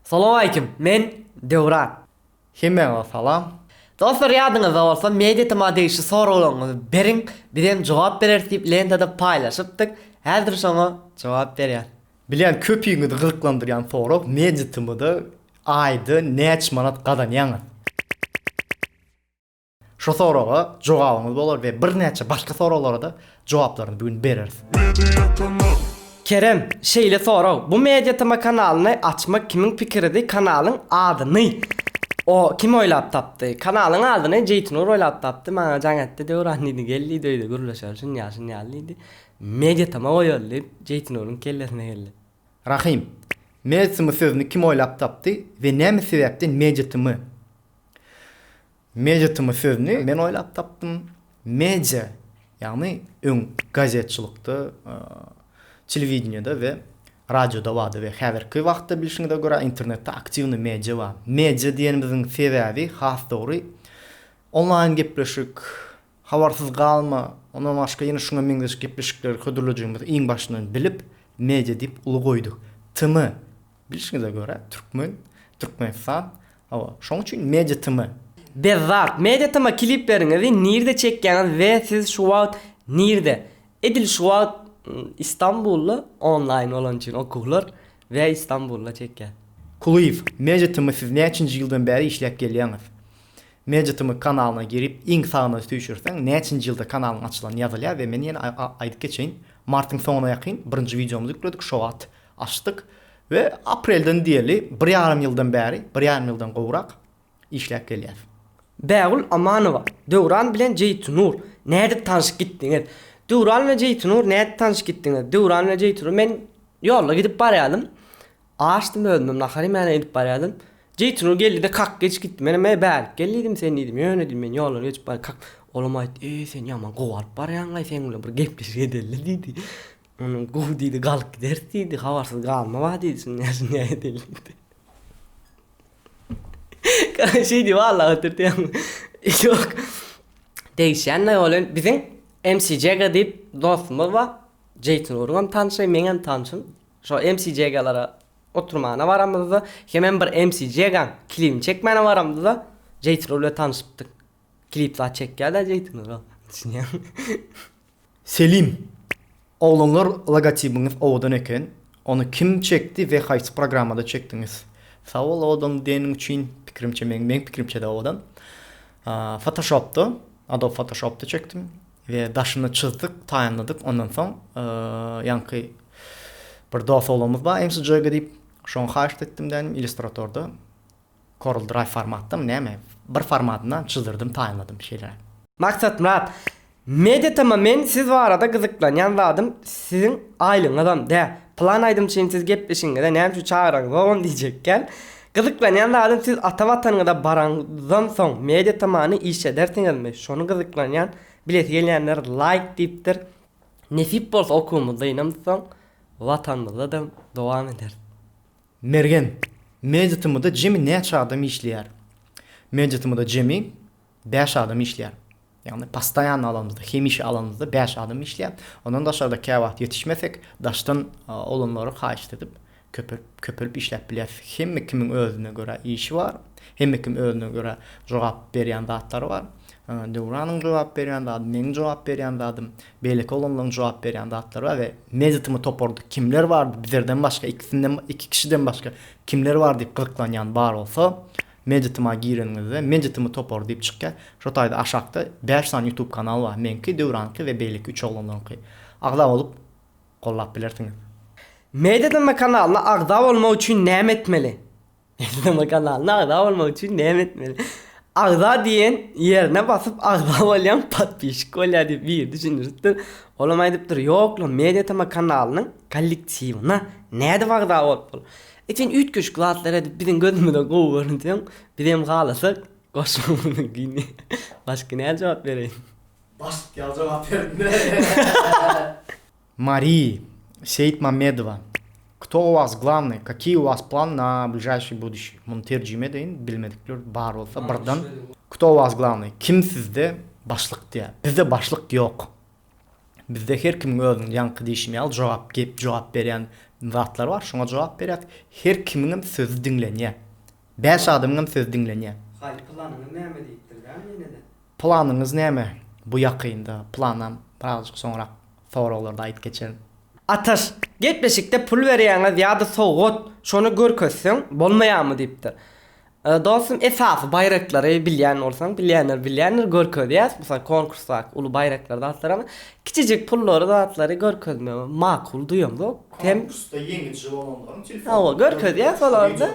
Salam aleyküm, men Devran. Hemmeňe salam. Dostlar ýadyňyzda bolsa media temadyşy soragyňyzy beriň, bizem jogap bererdik, lentada paýlaşypdyk. Häzir şoňa jogap berýär. Bilen köpüňizi gyrklandyrýan sorak meditimiňde aýda näç manat gadanýaňyz? Şo soraga jogabyňyz bolar we bir näçe başga soralara da jogaplaryny bugün bereriz. Kerem, şeýle sorag. Bu media tema kanalyny açmak kimin pikiridi? Kanalyň adyny. O kim oýlap tapdy? Kanalyň adyny Jeytnur oýlap tapdy. Maňa jaňatda Devran idi, geldi öýde gurulşar, şunyasyn ýalydy. Media tema oýuldy, Jeytnuryň kellesine geldi. Rahim, meditimi sözünü kim oýlap tapdy we näme sebäpden meditimi? Meditimi sözünü men oýlap tapdym. Media, ýagny öň gazetçilikde, televizionyada we radioda wady we häzirki wagtda bilişiňize görä internetde aktivny media bar. Media diýenimiziň sebäbi has dogry online gepleşik, habarsyz galma, ondan başga ýene şuňa meňdeş gepleşikler hödürlejigimizi iň başyndan bilip media diýip uly goýduk. Timi bilişiňize görä Türkmenistan, şoň üçin media timi. Bezzat, media tema kliplerinizi nirde çekýäňiz we siz şu wagt nirde? Edil şu wagt İstanbul'la online olan için okullar ve İstanbul'la çekýär. Kuliýew, media timi siz näçinji ýyldan bäri işläp gelýäňiz? Media timi kanalyna girip iň sagna tüýşürseň näçinji ýylda kanalyň açylan ýazylýar we men ýene aýdyp geçeýin. Martyň soňuna ýakyn birinji videomuzy ýükledik, şo wagt açdyk we aprelden diýeli 1,5 ýyldan bäri, 1,5 ýyldan gowrak işläp gelýär. Bägül Amanowa, Devran bilen Jeytnur näde tanışyp gitdiňiz? Devran we Jeytnur näde tanışyp gitdiňiz? Devran we Jeytnur men ýolda gidip barýardym. Açdym öldüm, nahary mene edip barýardym. Jeytnur geldi de kak geç gitdi. Men bäl geldim sen diýdim. Ýönedim men ýolda geçip bar kak. Olam aýtdy, sen ýaman gowaryp barýaň, sen bilen bir gepleşip edeli diýdi. Onu gow diýdi, galyp gider diýdi, habarsyz galma wa diýdi, şunyasyn edeli. Şey vallahi hatırlıyorum. Yok. Değişenler olan bizim MCJ'ga deyip dostumuz var. Jeytnur'un hem tanışay, men hem tanışım. Şu MCJ'galara oturmana varamızda. Hemen bir MCJ'gan klip çekmene varamızda. Jeytnur'la tanışıptık. Klipler çekýärler Jeytnur'a. Selim, oğlanlar logotipiňiz owadan eken. Onu kim çekdi we haýsy programmada çekdiňiz? Sağ ol owadan diýeniň üçin pikirimçe men pikirimçe de owadan. Photoshop'ta, Adobe Photoshop'ta çekdim ve daşyny çizdik, taýanladyk. Ondan soň ýanky bir dost oğlanymyz bar, MCJ'ga diýip şoň haýyş etdim dedim Illustrator'da. Corel Drive formatda näme? Bir formatyndan çizdirdim, taýanladym şeýler. Maksat Murat, media tema men siz bu arada gızıklanyan zadım sizin aylığın adam de plan aydım için siz gepleşinge de näme şu çağıran on diyecekken gızıklanyan zadım siz atavatanıda barandan son media temany iş edersiniz mi? Şonu gızıklanyan bilet gelýänler like diýipdir. Nesip bolsa okumuzda inamsan vatanymyzda da dowam eder. Mergen, media temada jemi näçe adam işleýär? Media temada jemi 5 adam işleýär. Yani pastayan alanımızda, hemişe alanımızda 5 adam işleýär. Ondan daşarda käwagt yetişmesek, daşdan olanlary haýyş edip köpürüp işläp bilýär. Hemme kimin özüne göre işi var, hemme kim özüne göre jogap berýän zatlary var. Devranyň jogap berýän zady, men jogap berýän zadym, beýleki olanlaryň jogap berýän zatlary var we meditimi topordyk. Kimler bardy? Bizlerden başga, iki kişiden başga kimler bar diýip gyklanýan bar bolsa, meditima gireniňizde meditimi topor diýip çykýar. Şo taýda aşakda 5 tane YouTube kanal bar. Menki, Devranky we beýleki 3 oğlanlaryňky. Agda bolup gollap bilersiňiz. Media tema kanalyna agda bolmak üçin näme etmeli? Media tema kanalyna agda bolmak üçin näme etmeli? Agda diýen ýerine basyp agda bolýan patpişik bolýar diýip bir düşünürdir. Olam aýdypdyr, ýok, media tema kanalynyň kollektiwina näde agda bolup? Etin 3 köşk latlara biziň gözümizde gowy görünýär. Bizem galasak goşmagyny gini. Başka näme jogap bereýin? Başka jogap berdim. Мари Сейтмамедова. Кто у вас главный? Какие у вас планы на ближайшее будущее? Bunu tercüme edin, bilmedikler bar olsa birden. Кто у вас главный? Kim sizde başlık diye. Bizde başlık yok. Bizde her kimin özüň ýanky diýişimi jogap berýän zatlar var. Şoňa jogap berýär. Her kimiň sözü diňlenýär. 5 adamyň sözü diňlenýär. Hay planyny näme diýipdir ýene de. Planyňyz näme? Bu ýakynda planam birazjyk soňra soralarda aýdyp geçerim. Ataş, getmeşikde pul berýäňiz ýa-da sowgat, şonu görkezseň bolmaýarmy diýipdir. Dostum esasy bayraklary bilýän bolsaň, bilýänler görkezýär. Mesela konkursda uly bayraklarda atlaramy. Kiçijik pullary da atlary görkezmegi makul duýýam-da. Konkursda ýeňiçi bolanlaryň telefon. Ha, görkezýär solarda.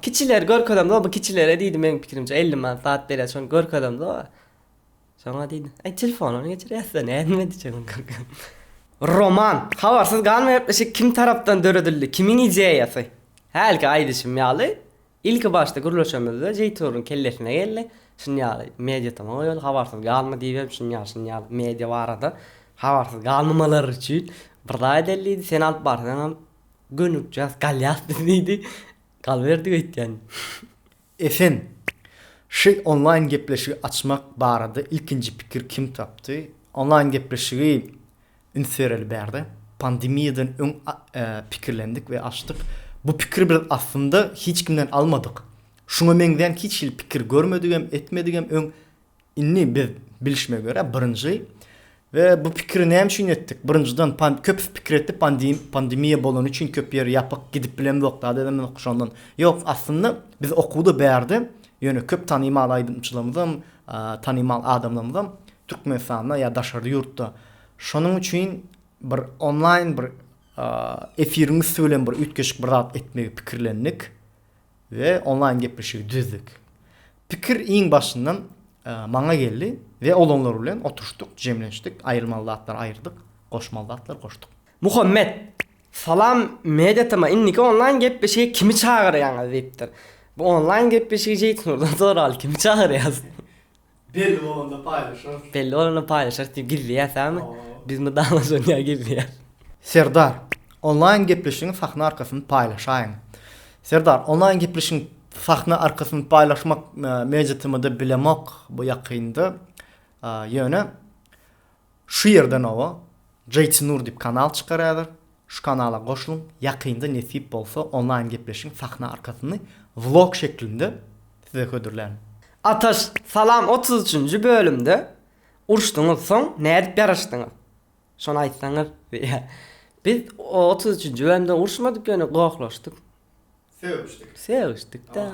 Kiçiler görkezemde, bu kiçilere diýdim meň pikirimçe 50 man saat berýär, şonu görkezemde. Şoňa diýdim, "Ay telefonuny geçirýärsen, näme diýeceň?" Roman, habarsız galmaýaply kim tarapdan döredildi, kimin ideýasy? Helki aýdyşym ýaly. İlk başta guruluşamızda Jeytur'un kellesine geldi. Şunyalı medya tamam öyle habarsız galma diýip şunyalı medya barada habarsız galmamalar üçin bir daha edelliydi. Sen alıp barsan gönükçäs galyas diýdi. Gal berdi gitýän. Efen, şu online gepleşigi açmak barada ilkinci pikir kim tapdy? Online gepleşigi inserel berdi. Pandemiýadan öň pikirlendik we açdyk. Bu pikir bir aslında hiç kimden almadık. Şunu menden hiç pikir görmedigem, etmedigem öň inni biz bilişme göre birinci ve bu pikiri näme üçin etdik? Birinciden köp pikir etdi pandemiýa bolan üçin köp ýer ýapyk gidip bilen wagtda dedim okşandan. Yok aslında biz okudy berdi. Ýöne köp tanymal aýdymçylarymyzam, tanymal adamlarymyzam Türkmenistanda ýa daşardy ýurtda. Şonuň üçin bir online bir efirimiz söylem bir ütkeşik bir zat etmegi pikirlendik ve online gepleşigi düzdük. Pikir iň başyndan maňa geldi ve olanlar bilen oturuşdyk, jemleşdik, aýrylmaly zatlar aýyrdyk, goşmaly zatlar goşdyk. Muhammed, salam medyatama inniki online gepleşigi kimi çağırýaňyz diýipdir. Bu online gepleşigi Jeytunurdan soraly kimi çağırýaňyz? Belli bolanda paýlaşar. Belli olana paýlaşar diýip gizliýärsämi? Biz mi daňlaşanýa gizliýär? Serdar, online gepleşigiň sahna arkasyny paýlaşaýyn. Serdar, online gepleşigiň sahna arkasyny paýlaşmak medyatymda bilemek bu ýakynda ýöne şu ýerden owa Jeytunur diýip kanal çykarýar. Şu kanala goşulun ýakynda nesip bolsa online gepleşigiň sahna arkasyny vlog şeklinde size hödürlän. Ataş, salam 33-nji bölümde uruşdyňyz soň nädip ýaraşdyňyz? Şonu aýtsaňyz. Biz 33-nji bölümde uruşmadyk ýöne goklaşdyk. Sevişdik da.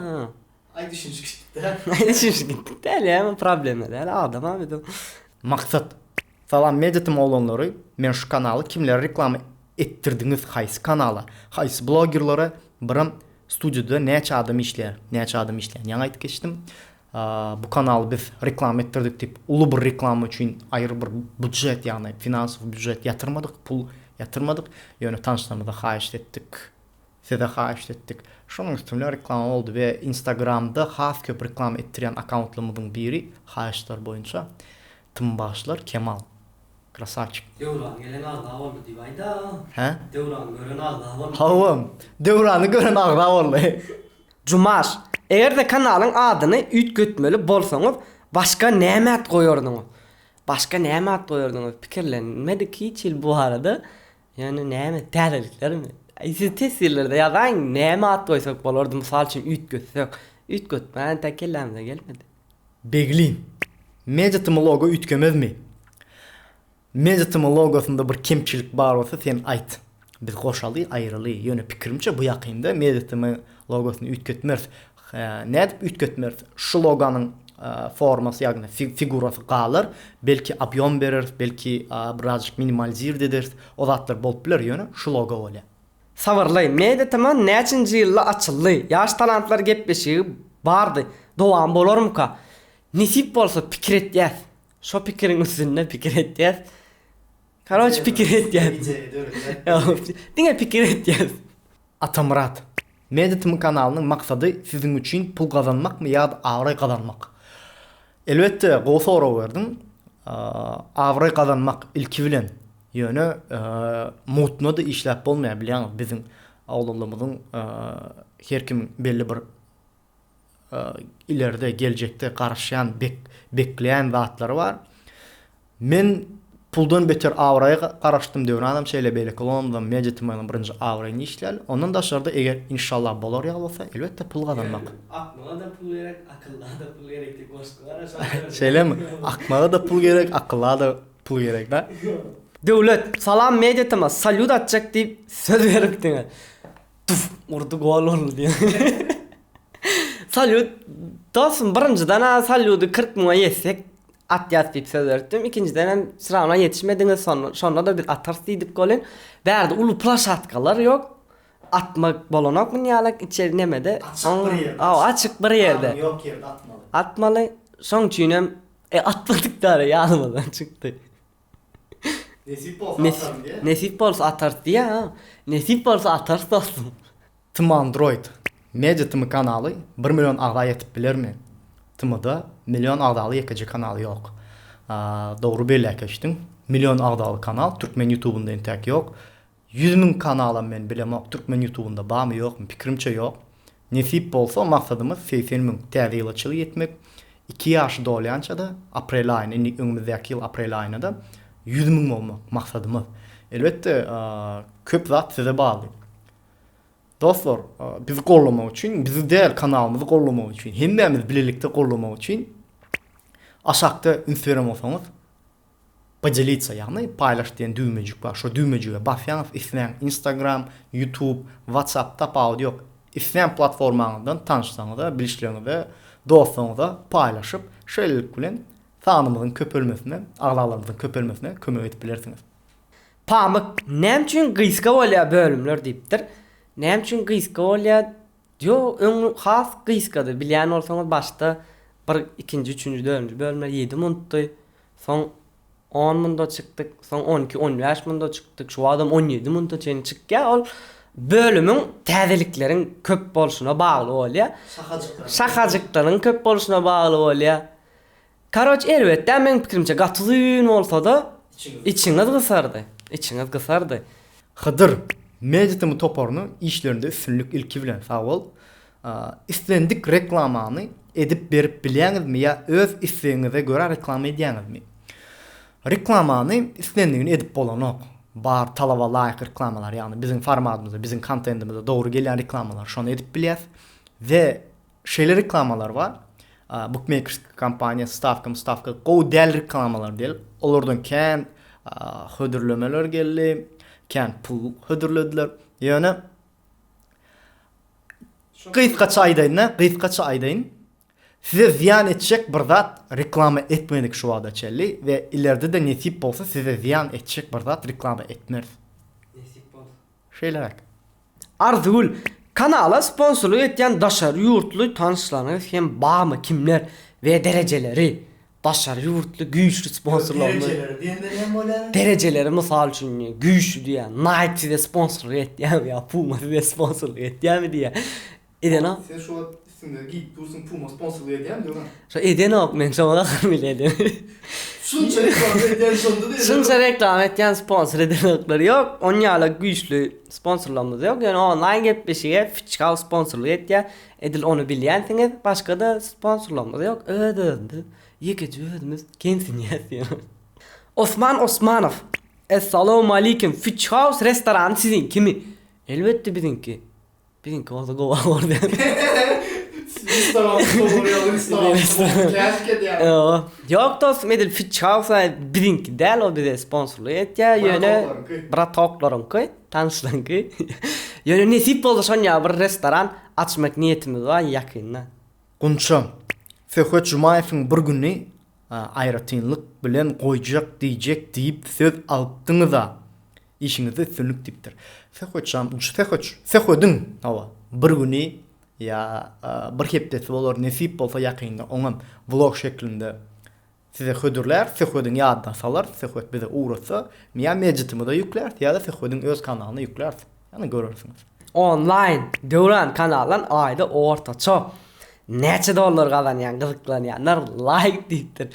Ay düşünjük de. Düşünjük gitdik de, ama problem däl, adam abi. Maksat. Salam medyatym olanlary, men şu kanaly kimler reklam ettirdiňiz haýsy kanala, haýsy blogerlere birim studiýada näçe adam işleýär, Ýa aýdyp geçdim. Bu kanaly biz reklam ettirdik diýip uly bir reklam üçin aýry bir budjet, ýagny finansiw budjet ýatyrmadyk, pul ýatyrmadyk. Ýöne tanışlarymyza haýyş etdik. Size haýyş etdik. Şonuň üstünde reklam oldu we Instagramda has köp reklam ettirýän akkauntlarymyzyň biri haýyşlar boýunça tym başlar Kemal. Krasavçyk. Döwran gelen agda boldy diýip aýda. He? Döwran gören agda boldy. Hawam. Döwrany gören agda boldy. Cumaş, egerde kanalyň adyny ütgötmeli bolsaňyz, başga näme at goýardyňyz? Başga näme at goýardyňyz? Pikirlenmedik hiç bu arada. Yani näme täzeliklermi? Siz tesirlerde ýazan näme at goýsak bolardy? Mysal üçin ütgötsek, ütgötmän tekellemde gelmedi. Beglin. Medyatym logo ütgemezmi? Medyatym logosunda bir kemçilik bar bolsa sen aýt. Biz goşaly, aýryly. Ýöne pikirimçe bu ýakynda medyatym logosyny ütgetmez. Nädip ütgetmez? Şu logonyň formasy ýagny figurasy galar, belki obýom berer, belki birazjyk minimalizir eder. O zatlar bolup biler ýöne şu logo bolýar. Sabarly, medyatym näçinji ýylda açyldy? Ýaş talantlar gepleşigi bardy. Dowam bolarmyka? Nisip bolsa pikir etýäs. Şo pikiriň üstünde pikir etýäs. Karoç pikir etýäs. Diňe pikir etýäs. Atamurat. Medyatym kanalynyň maksady siziň üçin pul gazanmakmy ýa-da awry gazanmak? Elbetde go soraw berdim. Awry gazanmak ilki bilen. Ýöne mutnu da işläp bolmaýar bilýän biziň awlanlarymyzyň her kim belli bir ileride geljekde garşýan bekleýän zatlary bar. Men puldan beter awraya garaşdym diýen adam şeýle beýle kolondan medjetimaň birinji awraýny işlär. Ondan daşarda eger inşallah bolar ýa bolsa elbetde pul kazanmak. Aklıma da pul gerek, akıllığa da pul gerek diye koşkular. Şeýlemi? Akmaga da pul gerek, akyllığa da pul gerek da. Döwlet salam medjetime salyut atjak diýip söz beripdiňiz. Tuf urdu gol boldy diýen. Salyut dostum birinjiden salyuty 40 000 ýetsek at ýat diýip söz berdim. İkinciden hem sırana yetişmediňiz sonra da bir atar diýip golen. Bärde ulu plaşatkalar ýok. Atmak bolanok mu ýalak içeri nemede? Açyk bir ýerde. Yok yerde atmalı. Atmaly. Şoň üçin hem atmadyk da ýalmadan çykdy. Nesip bolsa atar diýe. Nesip bolsa atar dostum. Tım Android medjetimi kanaly 1 milyon agda yetip bilermi? Tımda milyon agdaly ýekeje kanaly ýok. Dogry belläkeşdim. Milyon agdaly kanal Türkmen YouTube'unda entek ýok. 100 000 kanala men bilemok Türkmen YouTube'unda bamy ýokmy? Pikirimçe ýok. Nesip bolsa maksatymyz 80 000 täzeýilçilik etmek. 2 ýaş dolýançada aprel aýyny, öňümüzdäki ýyl aprel aýynda 100 000 bolmak maksadymyz. Elbette köp zat size bağlı. Dostlar, bizi gollamak üçin, bizi däl kanalymyzy gollamak üçin, hemmemiz bilelikde gollamak üçin aşakda Instagram olsaňyz podelitsa, ýagny paýlaş diýen düýmejik bar. Şo düýmejiге basýaňyz isleň Instagram, YouTube, WhatsApp tapawdy ýok. Isleň platformaňyzdan tanışsaňyz, bilişleňizde, dostlaryňyza paýlaşyp, şeýlelik bilen sanymyzyň köpelmesine, aglalarymyzyň köpelmesine kömek edip bilersiňiz. Pamyk näme üçin gyska bolýar bölümler diýipdir. Näme üçin gyska bolýar? Ýo, öňü has gyskadyr. Bilýän bolsaňyz başda 1, 2, 3, 4 bölümler 7 minutdy. Soň 10 minutda çykdyk, soň 12, 15 minutda çykdyk. Şu adam 17 minutda çeni çykýar. Ol bölümüň täzelikleriň köp bolşuna bagly bolýar. Şahajyklaryň köp bolşuna bagly bolýar. Karoç elbetde men pikirimçe gatylyň bolsa da içiňiz gysardy. İçiňiz gysardy. Hydyr medjetimi toparyny işlerinde üstünlük ilki bilen sawol. Islendik reklamany edip berip bilýäňizmi ýa öz isleňize görä reklam edýäňizmi? Reklamany islendigini edip bolanok. Bar talaba laýyk reklamalar, ýagny bizim formatymyzda, bizim kontentimizde dogry gelýän reklamalar şonu edip bilýäs. We şeýle reklamalar var. Bookmakers kampanya stavka gow däl reklamalar diýil. Olardan kän hödürlemeler geldi, kän pul hödürlediler. Ýöne gysgaça aýdaýyn size ziyan etjek bir zat reklama etmedik şu wagtda çelli we ileride de nesip bolsa size ziyan etjek bir zat reklama etmez. Nesip bolsa. Şeýlerak. Arzul kanala sponsorluk etýän daşary ýurtly tanışlaryňyz hem bamy kimler we dereceleri daşary ýurtly güýçlü sponsorlar. Dereceleri mysal üçin güýçlü diýen Nike de sponsorluk etýän ýa Puma de sponsorluk etýänmi diýe. Edena. Sen şu isimleri giyip dursun Puma sponsorluk edýän diýen. Şo edena men şoňa biledim. Şunça reklam edýän şonda diýen. Şunça reklam etýän sponsor edenler ýok. Onýala güýçlü sponsorlarymyz ýok. Ýani online gepleşige fiçkal sponsorluk etýär. Edil onu bilýänsiňiz, başga da sponsorlarymyz ýok. Ödündi. Ýekeje ödümiz kensin ýa. Osman Osmanov. Assalamu alaykum. Fiç House restoran sizin kimi? Elbette bizinki. Bizinki olsa gowa orada. Yok dostum edil Fiç House bizinki däl o bize sponsorluk etýär. Ýöne bratoklarymky, tanışlarymky. Ýöne nesip bolsa şonýa bir restoran açmak niýetimiz bar ýakynda. Gunçam. Fehmet Jumayewiň bir günni aýratynlyk bilen goýjak diýjek diýip söz aldyňyza işiňizde sünük diýipdir. Fehmetdiň bir günni ýa bir hepdesi bolar nesip bolsa ýakynda oňam vlog şeklinde size hödürler, Fehmetdiň ýadyna salar, Fehmet bize uğratsa, ýa medjetimde ýükler, ýa da Fehmetdiň öz kanalyna ýükler. Ýani görersiňiz. Online Döwran kanalyň aýda ortaça neçe dollar gazanýan, gyzyklanýanlar like diýipdir.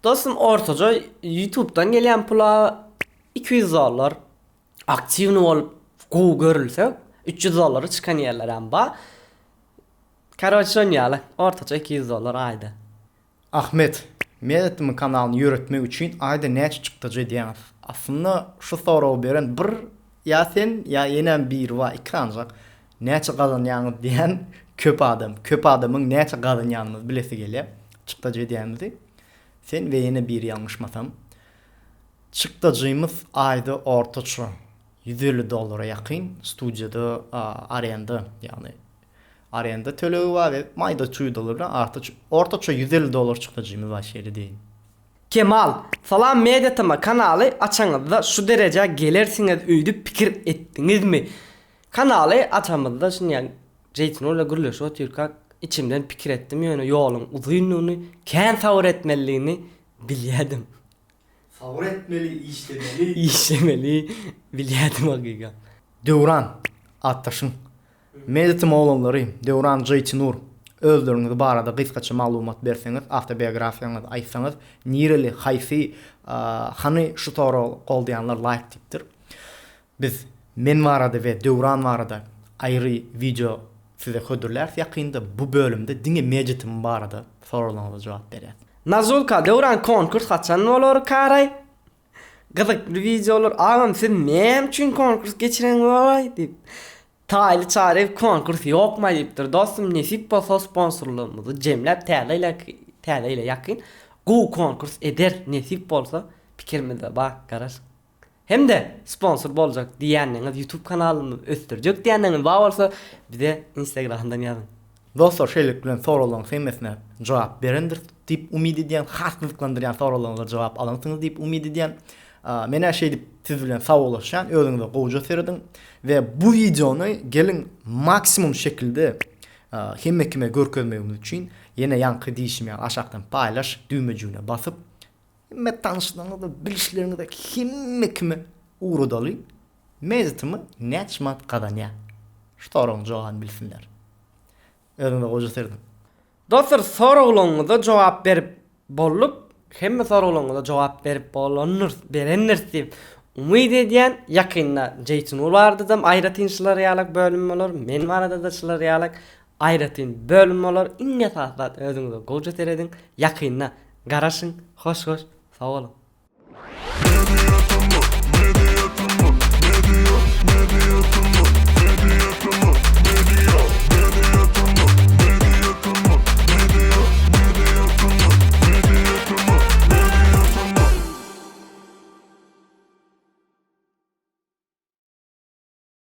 Dostum ortaça YouTube'dan gelýän pula 200 dollar aktiwni bolup gowy görülse 300 dollary çykan ýerler hem bar. Karoç şonýaly ortaça 200 dollar aýda. Ahmet, Medyatymy kanalyny ýöretmek üçin aýda näçe çykdyjy diýäňiz. Aslında şu soraw beren bir ya sen ya ýene bir we iki ancak näçe gazanýaňyz diýen köp adamyň näçe gazanýanyny bilesi gelýär. Çykdyjy diýäňizi. Sen we ýene bir ýalňyşmasam çykdyjymyz aýda ortaça $150 ýakyn studiýada arenda, ýani arenda töleği var ve mayda $2 ortaça $150 çykdyjymyz var şeýle diýin. Kemal, Salam Medyatyma kanaly açaňyzda şu derejä gelersiňiz öýdüp pikir etdiňizmi? Kanaly açamyzda şuňa Jeytunurla gürleşip otyrkak içimden pikir etdim ýöne ýoluň uzunlygyny, kän sawr etmeliligini bilýärdim. Sawr etmeli, işlemeli. İşlemeli bilýärdim hakykat. Döwran atdaşyň. Medyatyma olanlary Döwran Jeytunur özleriňiz barada gysgaça maglumat berseňiz, autobiografiýaňyzy aýtsaňyz, nireli, haýsy, hany şu tora goldaýanlar like tipdir. Biz men barada we Döwran barada aýry video size hödürler ýakynda bu bölümde diňe Medyatyma barada soralarynıza jogap berýär. Nazulka Döwran konkurs haçan bolar karay? Gyzykly videolar agam siz näme üçin konkurs geçiren bolar diýip. Taýly çare konkurs ýokma diýipdir. Dostum nesip bolsa sponsorluğumuzy jemläp täze ile ýakyn gu konkurs eder nesip bolsa pikirimize bak garaş. Hem de sponsor boljak diýeniniz YouTube kanalymy östürjek diýeniniz bar bolsa bize Instagramdan ýazyn. Dostlar şeýle bilen soralan hemmesine jogap berendir diýip umid edýän, haslyklandyrýan soralarga jogap alansyňyz diýip umid edýän. Men her şey siz bilen sağollaşan özüňizde goýja serdim ve bu videonu gelin maksimum şekilde hemme kime görkezmegimiz üçin ýene ýanky diýişimi aşakdan paýlaş düýmejüne basyp hemme tanışlarynızda bilişleriňizde hemme kime uğradaly Medyatymy näçe mat gadanýar. Şu soragyň jogabyny bilsinler. Özüňizde goýja serdim. Dostlar soragyňyza jogap berip bolup hemme soragyňyza jogap berip berenler diýip umid edýän ýakynda Jeytunur bardym aýratynçylar ýalak bölüm bolar. Men barada da şular ýalak aýratyn bölüm bolar. Iň esasat özüňize goýja serediň ýakynda garaşyň. Hoş sag bolun. Medyatyma